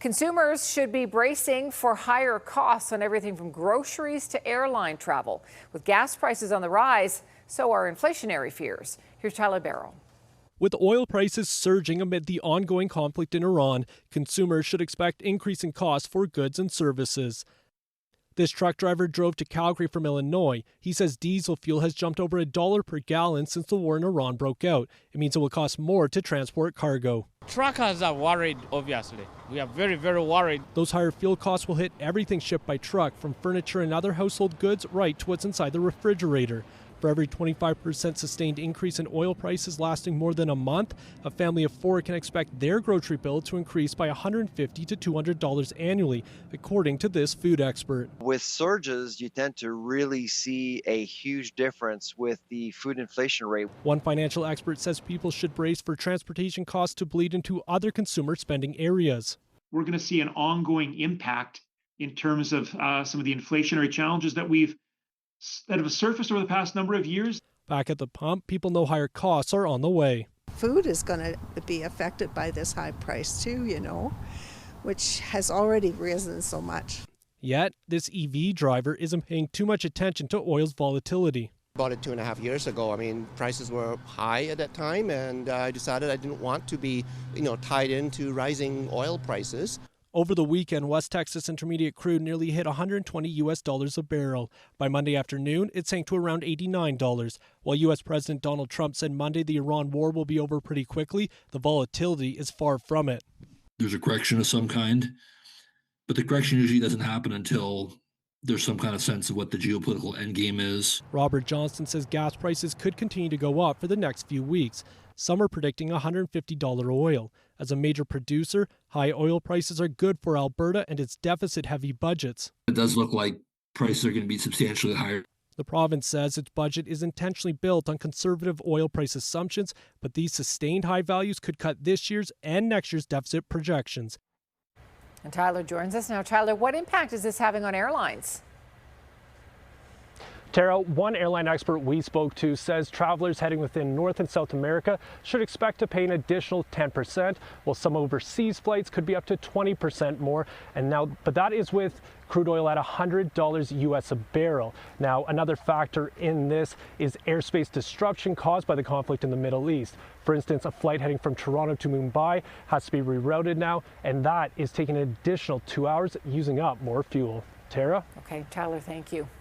Consumers should be bracing for higher costs on everything from groceries to airline travel. With gas prices on the rise, so are inflationary fears. Here's Tyler Barrow. With oil prices surging amid the ongoing conflict in Iran, consumers should expect increasing costs for goods and services. This truck driver drove to Calgary from Illinois. He says diesel fuel has jumped over $1 per gallon since the war in Iran broke out. It means it will cost more to transport cargo. Truckers are worried, obviously. We are very, very worried. Those higher fuel costs will hit everything shipped by truck, from furniture and other household goods right to what's inside the refrigerator. For every 25% sustained increase in oil prices lasting more than a month, a family of 4 can expect their grocery bill to increase by $150 to $200 annually, according to this food expert. With surges, you tend to really see a huge difference with the food inflation rate. One financial expert says people should brace for transportation costs to bleed into other consumer spending areas. We're going to see an ongoing impact in terms of some of the inflationary challenges that have surfaced over the past number of years. Back at the pump, people know higher costs are on the way. Food is going to be affected by this high price too, which has already risen so much. Yet, this EV driver isn't paying too much attention to oil's volatility. Bought it 2.5 years ago. Prices were high at that time, and I decided I didn't want to be, tied into rising oil prices. Over the weekend, West Texas Intermediate crude nearly hit $120 a barrel. By Monday afternoon, it sank to around $89. While U.S. President Donald Trump said Monday the Iran war will be over pretty quickly, the volatility is far from it. There's a correction of some kind, but the correction usually doesn't happen until there's some kind of sense of what the geopolitical endgame is. Robert Johnston says gas prices could continue to go up for the next few weeks. Some are predicting $150 oil. As a major producer, high oil prices are good for Alberta and its deficit-heavy budgets. It does look like prices are going to be substantially higher. The province says its budget is intentionally built on conservative oil price assumptions, but these sustained high values could cut this year's and next year's deficit projections. And Tyler joins us now. Tyler, what impact is this having on airlines? Tara, one airline expert we spoke to says travelers heading within North and South America should expect to pay an additional 10%, while some overseas flights could be up to 20% more. But that is with crude oil at $100 US a barrel. Now, another factor in this is airspace disruption caused by the conflict in the Middle East. For instance, a flight heading from Toronto to Mumbai has to be rerouted now, and that is taking an additional 2 hours, using up more fuel. Tara? Okay, Tyler, thank you.